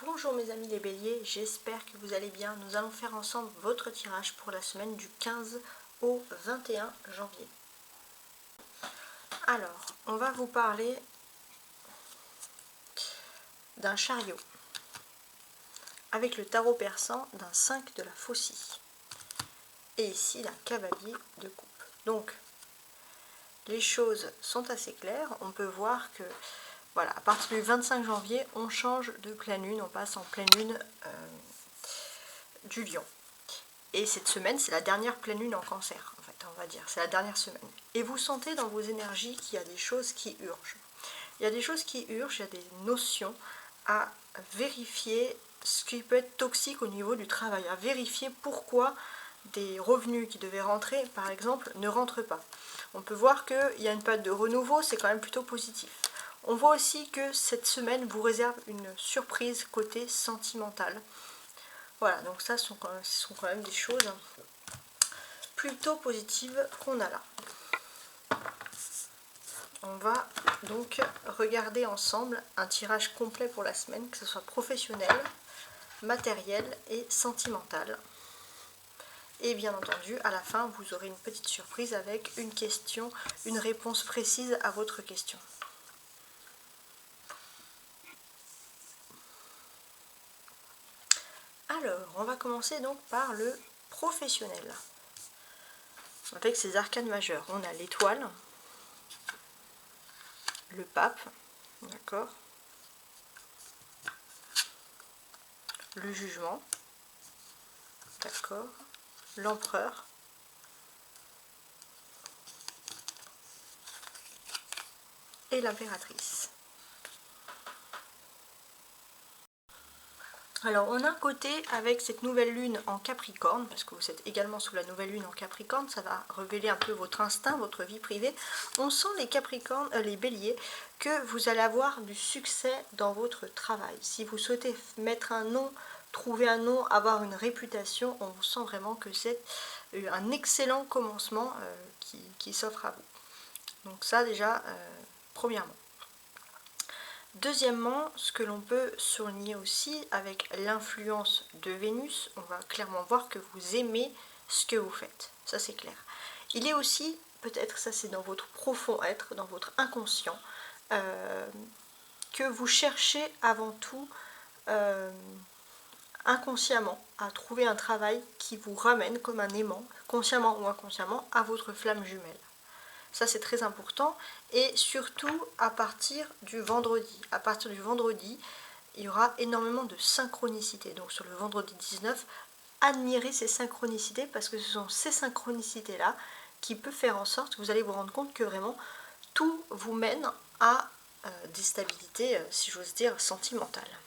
Bonjour mes amis les béliers, j'espère que vous allez bien. Nous allons faire ensemble votre tirage pour la semaine du 15 au 21 janvier. Alors, on va vous parler d'un chariot avec le tarot persan d'un 5 de la faucille et ici d'un cavalier de coupe. Donc, les choses sont assez claires. On peut voir que voilà, à partir du 25 janvier, on change de pleine lune, on passe en pleine lune du lion. Et cette semaine, c'est la dernière pleine lune en cancer, en fait, on va dire. C'est la dernière semaine. Et vous sentez dans vos énergies qu'il y a des choses qui urgent. Il y a des choses qui urgent, il y a des notions à vérifier ce qui peut être toxique au niveau du travail, à vérifier pourquoi des revenus qui devaient rentrer, par exemple, ne rentrent pas. On peut voir qu'il y a une période de renouveau, c'est quand même plutôt positif. On voit aussi que cette semaine vous réserve une surprise côté sentimental. Voilà, donc ça, ce sont quand même des choses plutôt positives qu'on a là. On va donc regarder ensemble un tirage complet pour la semaine, que ce soit professionnel, matériel et sentimental. Et bien entendu, à la fin, vous aurez une petite surprise avec une question, une réponse précise à votre question. Alors, on va commencer donc par le professionnel. Avec ses arcanes majeures, on a l'étoile, le pape, d'accord, le jugement, d'accord, l'empereur, et l'impératrice. Alors on a un côté avec cette nouvelle lune en Capricorne, parce que vous êtes également sous la nouvelle lune en Capricorne, ça va révéler un peu votre instinct, votre vie privée. On sent les Capricornes, les béliers, que vous allez avoir du succès dans votre travail. Si vous souhaitez mettre un nom, trouver un nom, avoir une réputation, on sent vraiment que c'est un excellent commencement qui s'offre à vous. Donc ça déjà, premièrement. Deuxièmement, ce que l'on peut souligner aussi avec l'influence de Vénus, on va clairement voir que vous aimez ce que vous faites, ça c'est clair. Il est aussi, peut-être ça c'est dans votre profond être, dans votre inconscient, que vous cherchez avant tout inconsciemment à trouver un travail qui vous ramène comme un aimant, consciemment ou inconsciemment, à votre flamme jumelle. Ça c'est très important, et surtout à partir du vendredi. À partir du vendredi, il y aura énormément de synchronicité. Donc sur le vendredi 19, admirez ces synchronicités, parce que ce sont ces synchronicités-là qui peuvent faire en sorte que vous allez vous rendre compte que vraiment tout vous mène à des stabilités, si j'ose dire, sentimentales.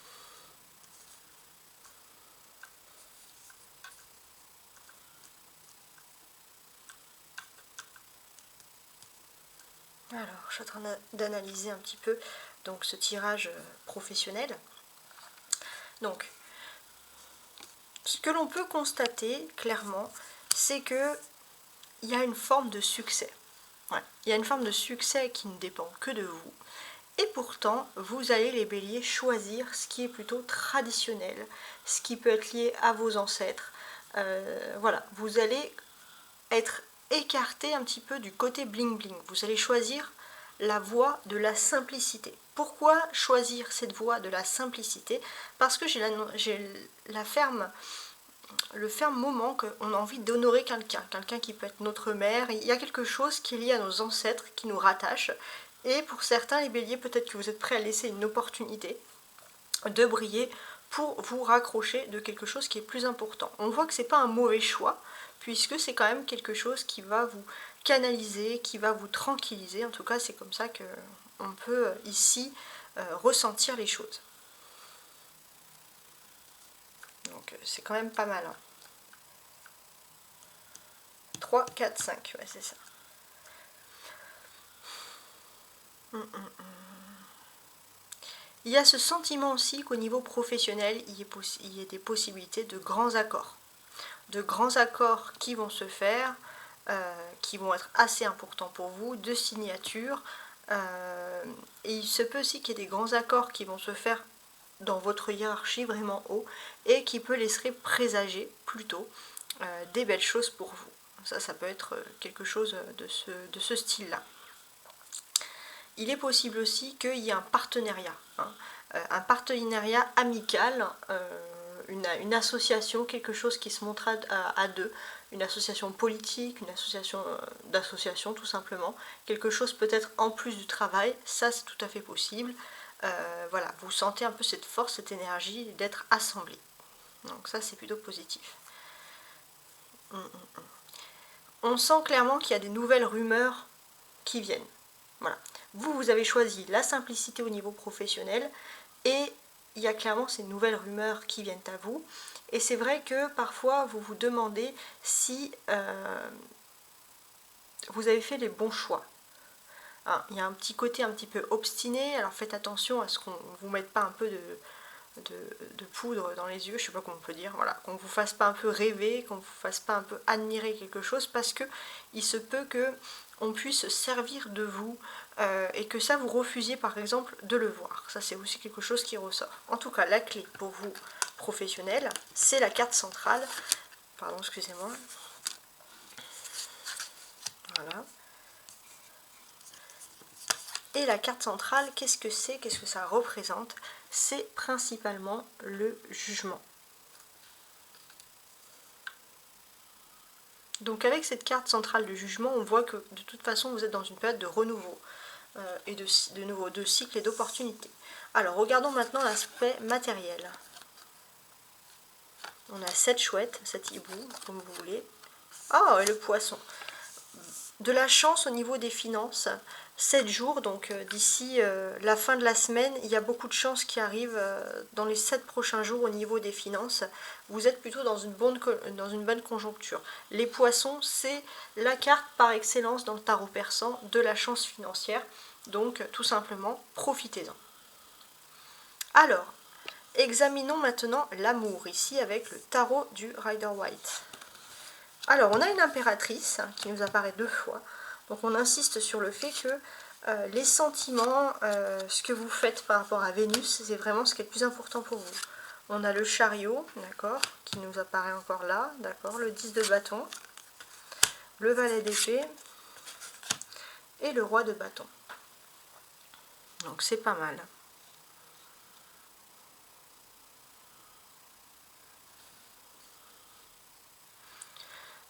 Alors, je suis en train d'analyser un petit peu donc, ce tirage professionnel. Donc, ce que l'on peut constater clairement, c'est qu'il y a une forme de succès. Ouais. Il y a une forme de succès qui ne dépend que de vous. Et pourtant, vous allez les béliers choisir ce qui est plutôt traditionnel, ce qui peut être lié à vos ancêtres. Voilà, vous allez être écarté un petit peu du côté bling bling. Vous allez choisir la voie de la simplicité. Pourquoi choisir cette voie de la simplicité? Parce que j'ai le ferme moment qu'on a envie d'honorer quelqu'un qui peut être notre mère. Il y a quelque chose qui est lié à nos ancêtres, qui nous rattache. Et pour certains, les béliers, peut-être que vous êtes prêts à laisser une opportunité de briller pour vous raccrocher de quelque chose qui est plus important. On voit que ce n'est pas un mauvais choix, puisque c'est quand même quelque chose qui va vous canaliser, qui va vous tranquilliser. En tout cas, c'est comme ça qu'on peut ici ressentir les choses. Donc c'est quand même pas mal. Hein. 3, 4, 5, ouais, c'est ça. Il y a ce sentiment aussi qu'au niveau professionnel, il y ait des possibilités de grands accords. De grands accords qui vont se faire, qui vont être assez importants pour vous, de signatures. Et il se peut aussi qu'il y ait des grands accords qui vont se faire dans votre hiérarchie vraiment haut et qui peut laisser présager plutôt des belles choses pour vous. Ça peut être quelque chose de ce style-là. Il est possible aussi qu'il y ait un partenariat, un partenariat amical, une association, quelque chose qui se montre à deux, une association politique, une association d'associations tout simplement, quelque chose peut-être en plus du travail, ça c'est tout à fait possible. Voilà, vous sentez un peu cette force, cette énergie d'être assemblé. Donc ça c'est plutôt positif. On sent clairement qu'il y a des nouvelles rumeurs qui viennent. Voilà. Vous avez choisi la simplicité au niveau professionnel et il y a clairement ces nouvelles rumeurs qui viennent à vous. Et c'est vrai que parfois vous vous demandez si vous avez fait les bons choix. Hein, il y a un petit côté un petit peu obstiné, alors faites attention à ce qu'on ne vous mette pas un peu de poudre dans les yeux, je ne sais pas comment on peut dire, voilà, qu'on ne vous fasse pas un peu rêver, qu'on ne vous fasse pas un peu admirer quelque chose, parce que il se peut que on puisse servir de vous et que ça vous refusiez par exemple de le voir. Ça c'est aussi quelque chose qui ressort. En tout cas, la clé pour vous professionnel, c'est la carte centrale. Pardon, excusez-moi. Voilà. Et la carte centrale, qu'est-ce que c'est? Qu'est-ce que ça représente? C'est principalement le jugement. Donc avec cette carte centrale de jugement, on voit que de toute façon vous êtes dans une période de renouveau et de cycle et d'opportunités. Alors regardons maintenant l'aspect matériel. On a 7 chouettes, 7 hiboux, comme vous voulez. Oh, et le poisson. De la chance au niveau des finances, 7 jours, donc d'ici la fin de la semaine, il y a beaucoup de chances qui arrivent dans les 7 prochains jours au niveau des finances. Vous êtes plutôt dans une bonne conjoncture. Les poissons, c'est la carte par excellence dans le tarot persan de la chance financière. Donc tout simplement, profitez-en. Alors, examinons maintenant l'amour, ici avec le tarot du Rider-Waite. Alors, on a une impératrice qui nous apparaît 2 fois. Donc, on insiste sur le fait que les sentiments, ce que vous faites par rapport à Vénus, c'est vraiment ce qui est le plus important pour vous. On a le chariot, d'accord, qui nous apparaît encore là, d'accord, le 10 de bâton, le valet d'épée et le roi de bâton. Donc, c'est pas mal.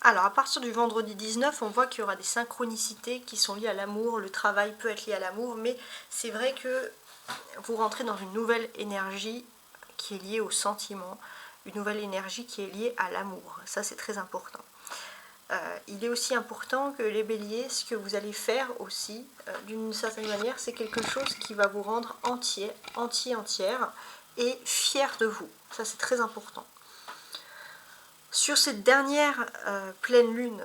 Alors à partir du vendredi 19, on voit qu'il y aura des synchronicités qui sont liées à l'amour, le travail peut être lié à l'amour, mais c'est vrai que vous rentrez dans une nouvelle énergie qui est liée au sentiment, une nouvelle énergie qui est liée à l'amour, ça c'est très important. Il est aussi important que les béliers, ce que vous allez faire aussi, d'une certaine manière, c'est quelque chose qui va vous rendre entière et fier de vous, ça c'est très important. Sur cette dernière pleine lune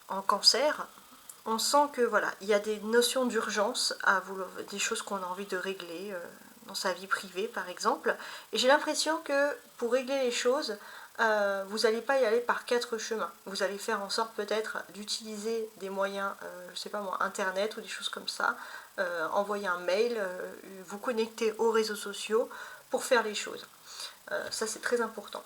en cancer, on sent que voilà, il y a des notions d'urgence, des choses qu'on a envie de régler dans sa vie privée par exemple. Et j'ai l'impression que pour régler les choses, vous n'allez pas y aller par 4 chemins. Vous allez faire en sorte peut-être d'utiliser des moyens, je ne sais pas moi, internet ou des choses comme ça, envoyer un mail, vous connecter aux réseaux sociaux pour faire les choses. Ça c'est très important.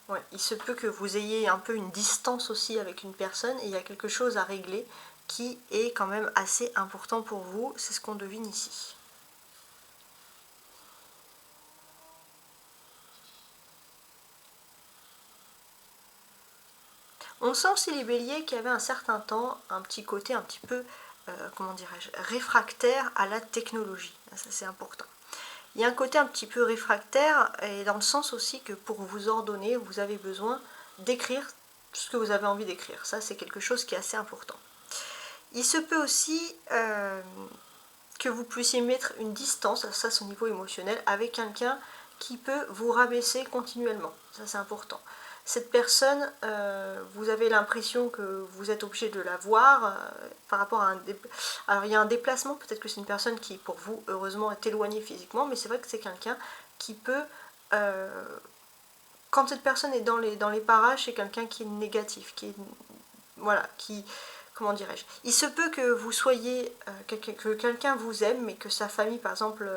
Ouais, il se peut que vous ayez un peu une distance aussi avec une personne et il y a quelque chose à régler qui est quand même assez important pour vous, c'est ce qu'on devine ici. On sent aussi les béliers qui avaient un certain temps, un petit côté un petit peu, comment dirais-je, réfractaire à la technologie, ça c'est important. Il y a un côté un petit peu réfractaire et dans le sens aussi que pour vous ordonner, vous avez besoin d'écrire ce que vous avez envie d'écrire. Ça, c'est quelque chose qui est assez important. Il se peut aussi que vous puissiez mettre une distance, ça c'est au niveau émotionnel, avec quelqu'un qui peut vous rabaisser continuellement. Ça, c'est important. Cette personne, vous avez l'impression que vous êtes obligé de la voir par rapport à alors il y a un déplacement, peut-être que c'est une personne qui pour vous heureusement est éloignée physiquement, mais c'est vrai que c'est quelqu'un qui peut, quand cette personne est dans les parages, c'est quelqu'un qui est négatif, qui est, voilà, qui comment dirais-je, il se peut que vous soyez, que quelqu'un vous aime, mais que sa famille, par exemple,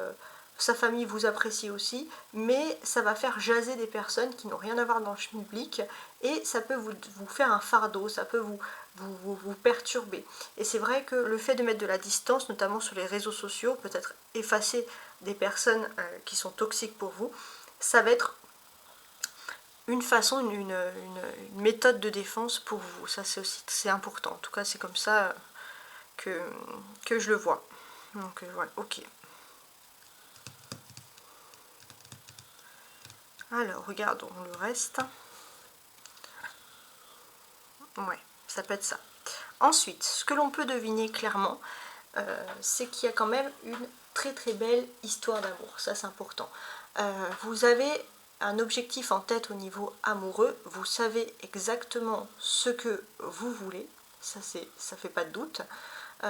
sa famille vous apprécie aussi, mais ça va faire jaser des personnes qui n'ont rien à voir dans le schmilblick, et ça peut vous faire un fardeau, ça peut vous perturber. Et c'est vrai que le fait de mettre de la distance, notamment sur les réseaux sociaux, peut-être effacer des personnes qui sont toxiques pour vous, ça va être une façon, une méthode de défense pour vous. Ça c'est important, en tout cas c'est comme ça que je le vois. Donc voilà, ok. Alors regardons le reste. Ouais, ça peut être ça. Ensuite, ce que l'on peut deviner clairement, c'est qu'il y a quand même une très très belle histoire d'amour. Ça c'est important. Vous avez un objectif en tête au niveau amoureux, vous savez exactement ce que vous voulez, ça fait pas de doute.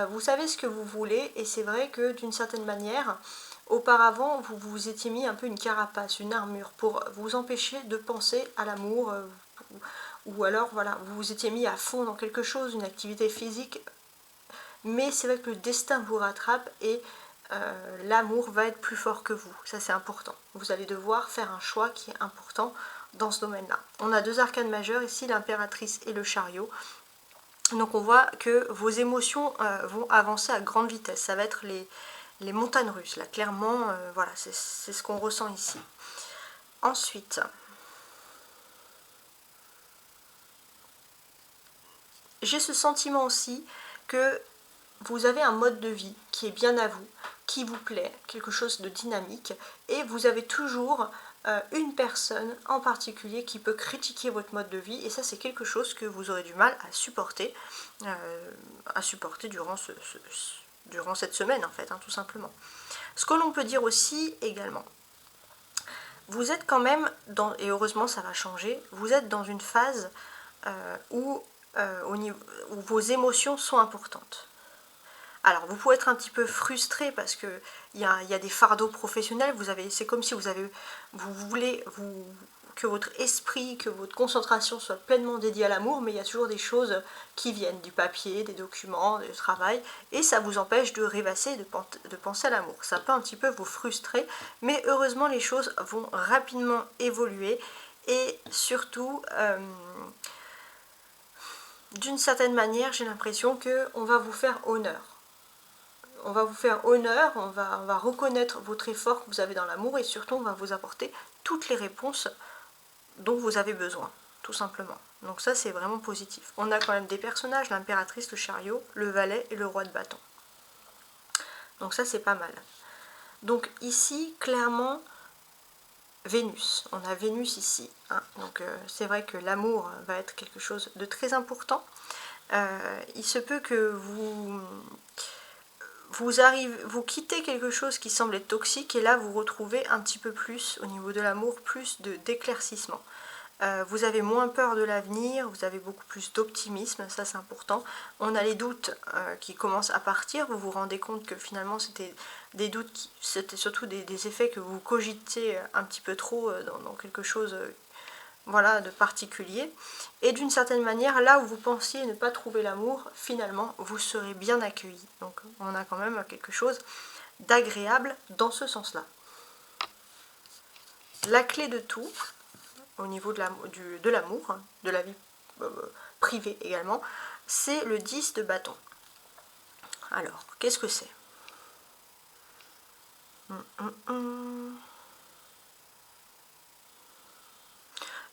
Vous savez ce que vous voulez, et c'est vrai que d'une certaine manière, auparavant vous vous étiez mis un peu une carapace, une armure pour vous empêcher de penser à l'amour, ou alors voilà, vous vous étiez mis à fond dans quelque chose, une activité physique, mais c'est vrai que le destin vous rattrape et l'amour va être plus fort que vous, ça c'est important. Vous allez devoir faire un choix qui est important dans ce domaine-là. On a deux arcanes majeures ici, l'impératrice et le chariot. Donc on voit que vos émotions vont avancer à grande vitesse, ça va être les montagnes russes, là clairement, voilà, c'est ce qu'on ressent ici. Ensuite, j'ai ce sentiment aussi que vous avez un mode de vie qui est bien à vous, qui vous plaît, quelque chose de dynamique, et vous avez toujours une personne en particulier qui peut critiquer votre mode de vie, et ça c'est quelque chose que vous aurez du mal à supporter durant cette semaine en fait, hein, tout simplement. Ce que l'on peut dire aussi également, vous êtes quand même, et heureusement ça va changer, vous êtes dans une phase où vos émotions sont importantes. Alors, vous pouvez être un petit peu frustré parce qu'il y a des fardeaux professionnels. C'est comme si vous voulez que votre esprit, que votre concentration soit pleinement dédiée à l'amour, mais il y a toujours des choses qui viennent, du papier, des documents, du travail, et ça vous empêche de rêvasser, de penser à l'amour. Ça peut un petit peu vous frustrer, mais heureusement les choses vont rapidement évoluer, et surtout, d'une certaine manière, j'ai l'impression qu'on va vous faire honneur. On va vous faire honneur, on va reconnaître votre effort que vous avez dans l'amour, et surtout on va vous apporter toutes les réponses dont vous avez besoin, tout simplement. Donc ça c'est vraiment positif. On a quand même des personnages, l'impératrice, le chariot, le valet et le roi de bâton. Donc ça c'est pas mal. Donc ici clairement Vénus, on a Vénus ici, hein. Donc c'est vrai que l'amour va être quelque chose de très important. Il se peut que vous quittez quelque chose qui semble être toxique, et là vous retrouvez un petit peu plus au niveau de l'amour, plus d'éclaircissement. Vous avez moins peur de l'avenir, vous avez beaucoup plus d'optimisme, ça c'est important. On a les doutes qui commencent à partir, vous vous rendez compte que finalement c'était des doutes, c'était surtout des effets que vous cogitez un petit peu trop dans quelque chose voilà, de particulier. Et d'une certaine manière, là où vous pensiez ne pas trouver l'amour, finalement vous serez bien accueilli. Donc on a quand même quelque chose d'agréable dans ce sens-là. La clé de tout, au niveau de l'amour, de la vie privée également, c'est le 10 de bâton. Alors, qu'est-ce que c'est?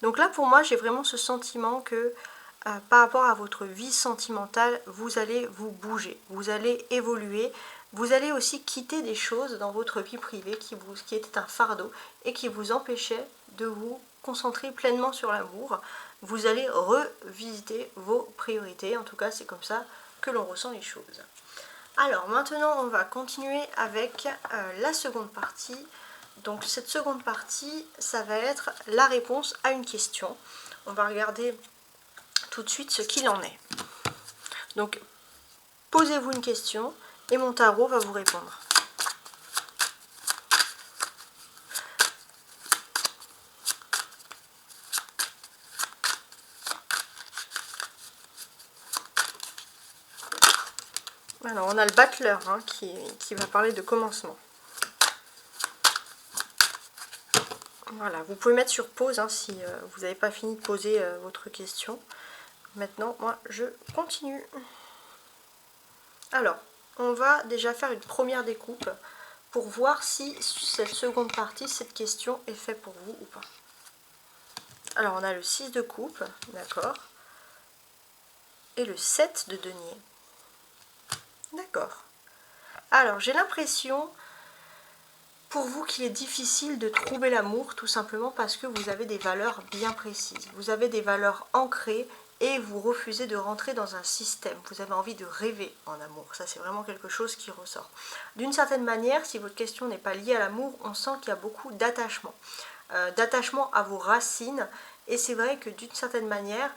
Donc là, pour moi, j'ai vraiment ce sentiment que par rapport à votre vie sentimentale, vous allez vous bouger, vous allez évoluer, vous allez aussi quitter des choses dans votre vie privée qui étaient un fardeau et qui vous empêchaient de vous concentrer pleinement sur l'amour. Vous allez revisiter vos priorités, en tout cas c'est comme ça que l'on ressent les choses. Alors maintenant on va continuer avec la seconde partie. Donc cette seconde partie, ça va être la réponse à une question. On va regarder tout de suite ce qu'il en est. Donc posez-vous une question et mon tarot va vous répondre. Alors on a le battleur hein, qui va parler de commencement. Voilà, vous pouvez mettre sur pause hein, si vous n'avez pas fini de poser votre question. Maintenant, moi, je continue. Alors, on va déjà faire une première découpe pour voir si cette seconde partie, cette question est faite pour vous ou pas. Alors, on a le 6 de coupe, d'accord, et le 7 de denier. D'accord. Alors, j'ai l'impression pour vous qu'il est difficile de trouver l'amour, tout simplement parce que vous avez des valeurs bien précises. Vous avez des valeurs ancrées et vous refusez de rentrer dans un système. Vous avez envie de rêver en amour. Ça, c'est vraiment quelque chose qui ressort. D'une certaine manière, si votre question n'est pas liée à l'amour, on sent qu'il y a beaucoup d'attachement. D'attachement à vos racines. Et c'est vrai que d'une certaine manière,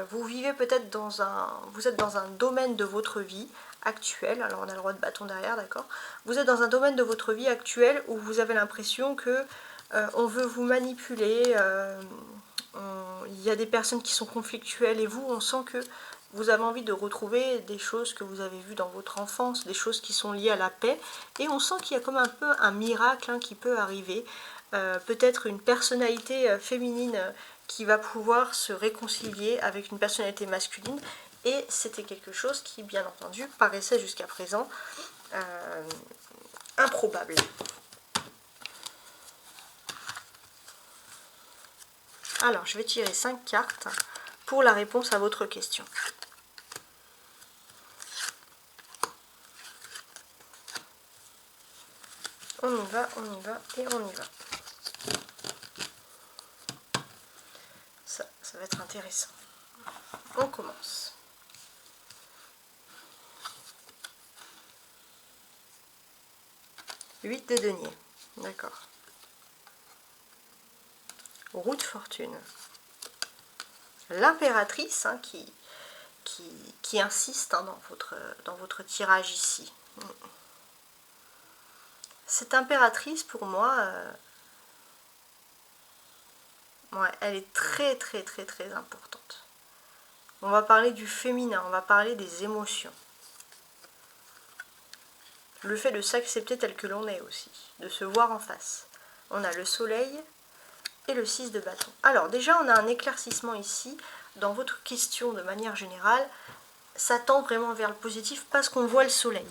vous vivez peut-être vous êtes dans un domaine de votre vie actuel, alors on a le roi de bâton derrière, d'accord. Vous êtes dans un domaine de votre vie actuel où vous avez l'impression que on veut vous manipuler, il y a des personnes qui sont conflictuelles et vous, on sent que vous avez envie de retrouver des choses que vous avez vues dans votre enfance, des choses qui sont liées à la paix, et on sent qu'il y a comme un peu un miracle hein, qui peut arriver, peut-être une personnalité féminine qui va pouvoir se réconcilier avec une personnalité masculine, et c'était quelque chose qui, bien entendu, paraissait jusqu'à présent improbable. Alors, je vais tirer 5 cartes pour la réponse à votre question. On y va et on y va. Ça va être intéressant. On commence. Huit de denier, d'accord. Roue de fortune. L'impératrice hein, qui insiste hein, dans votre tirage ici. Cette impératrice, pour moi, ouais, elle est très très très très importante. On va parler du féminin, on va parler des émotions. Le fait de s'accepter tel que l'on est aussi, de se voir en face. On a le soleil et le 6 de bâton. Alors déjà, on a un éclaircissement ici. Dans votre question, de manière générale, ça tend vraiment vers le positif parce qu'on voit le soleil.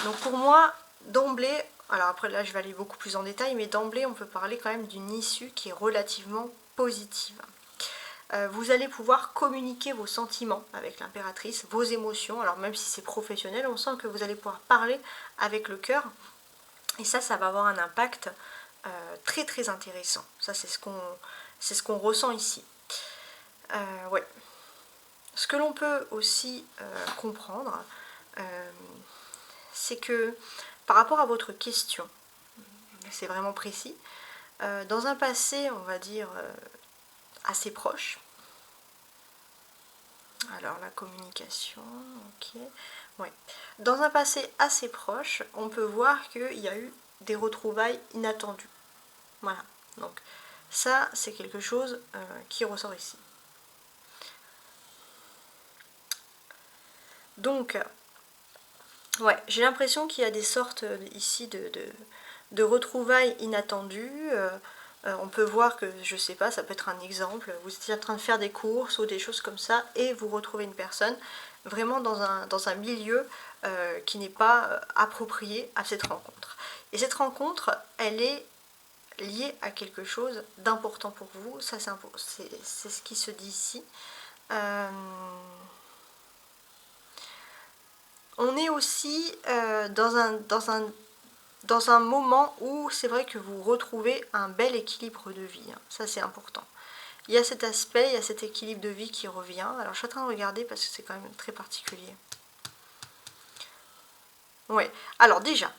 Donc pour moi, d'emblée, alors après là je vais aller beaucoup plus en détail, mais d'emblée on peut parler quand même d'une issue qui est relativement positive. Vous allez pouvoir communiquer vos sentiments avec l'impératrice, vos émotions, alors même si c'est professionnel, on sent que vous allez pouvoir parler avec le cœur, et ça va avoir un impact très très intéressant. Ça c'est ce qu'on ressent ici. Ouais. Ce que l'on peut aussi comprendre, c'est que par rapport à votre question, c'est vraiment précis, dans un passé, on va dire, assez proche, alors la communication, ok, ouais. Dans un passé assez proche, on peut voir qu'il y a eu des retrouvailles inattendues. Voilà, donc ça c'est quelque chose qui ressort ici. Donc, ouais, j'ai l'impression qu'il y a des sortes ici de retrouvailles inattendues. On peut voir que, je sais pas, ça peut être un exemple, vous étiez en train de faire des courses ou des choses comme ça et vous retrouvez une personne vraiment dans un milieu qui n'est pas approprié à cette rencontre. Et cette rencontre, elle est liée à quelque chose d'important pour vous, ça c'est ce qui se dit ici. On est aussi dans un moment où c'est vrai que vous retrouvez un bel équilibre de vie. Ça c'est important. Il y a cet aspect, il y a cet équilibre de vie qui revient. Alors je suis en train de regarder parce que c'est quand même très particulier. Oui, alors déjà,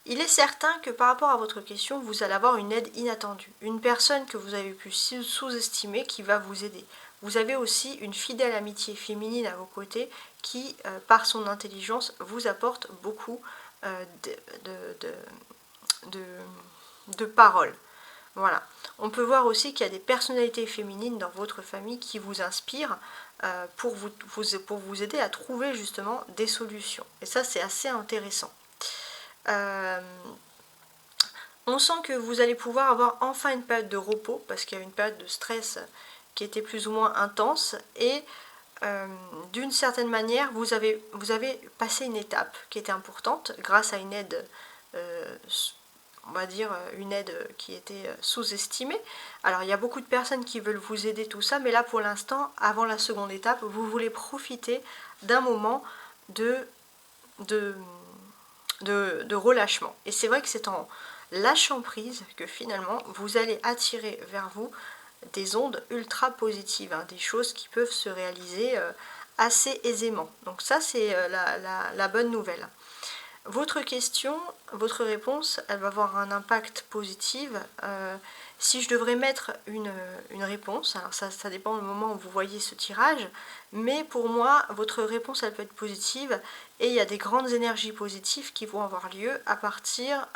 il est certain que par rapport à votre question, vous allez avoir une aide inattendue. Une personne que vous avez pu sous-estimer qui va vous aider. Vous avez aussi une fidèle amitié féminine à vos côtés qui, par son intelligence, vous apporte beaucoup de paroles. Voilà. On peut voir aussi qu'il y a des personnalités féminines dans votre famille qui vous inspirent, pour vous aider à trouver justement des solutions. Et ça, c'est assez intéressant. On sent que vous allez pouvoir avoir enfin une période de repos, parce qu'il y a une période de stress qui était plus ou moins intense, et d'une certaine manière, vous avez passé une étape qui était importante grâce à une aide, on va dire une aide qui était sous-estimée. Alors il y a beaucoup de personnes qui veulent vous aider, tout ça, mais là pour l'instant, avant la seconde étape, vous voulez profiter d'un moment de relâchement. Et c'est vrai que c'est en lâchant prise que finalement vous allez attirer vers vous des ondes ultra positives, hein, des choses qui peuvent se réaliser assez aisément. Donc ça, c'est la bonne nouvelle. Votre question, votre réponse, elle va avoir un impact positif. Si je devrais mettre une réponse, alors ça dépend du moment où vous voyez ce tirage, mais pour moi, votre réponse, elle peut être positive, et il y a des grandes énergies positives qui vont avoir lieu à partir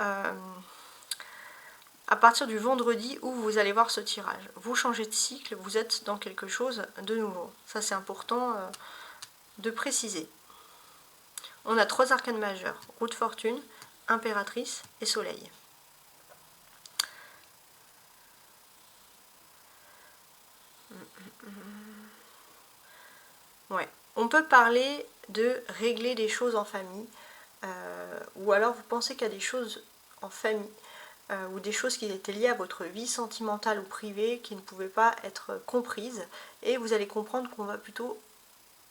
du vendredi où vous allez voir ce tirage. Vous changez de cycle, vous êtes dans quelque chose de nouveau. Ça, c'est important de préciser. On a 3 arcanes majeures: roue de fortune, impératrice et soleil. Ouais. On peut parler de régler des choses en famille, ou alors vous pensez qu'il y a des choses en famille, ou des choses qui étaient liées à votre vie sentimentale ou privée qui ne pouvaient pas être comprises, et vous allez comprendre qu'on va plutôt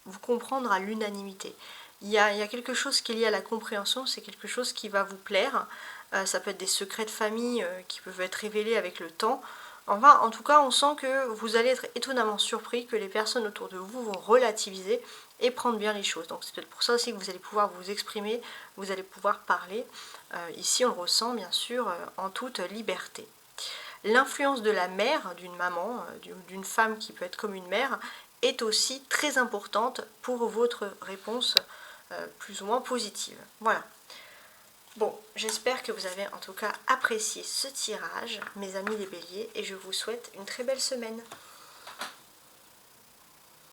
vous comprendre à l'unanimité. Il y a quelque chose qui est lié à la compréhension, c'est quelque chose qui va vous plaire. Ça peut être des secrets de famille qui peuvent être révélés avec le temps. Enfin, en tout cas, on sent que vous allez être étonnamment surpris, que les personnes autour de vous vont relativiser et prendre bien les choses. Donc c'est peut-être pour ça aussi que vous allez pouvoir vous exprimer, vous allez pouvoir parler. Ici, on le ressent bien sûr en toute liberté. L'influence de la mère, d'une maman, d'une femme qui peut être comme une mère, est aussi très importante pour votre réponse plus ou moins positive. Voilà. Bon, j'espère que vous avez en tout cas apprécié ce tirage, mes amis les béliers, et je vous souhaite une très belle semaine.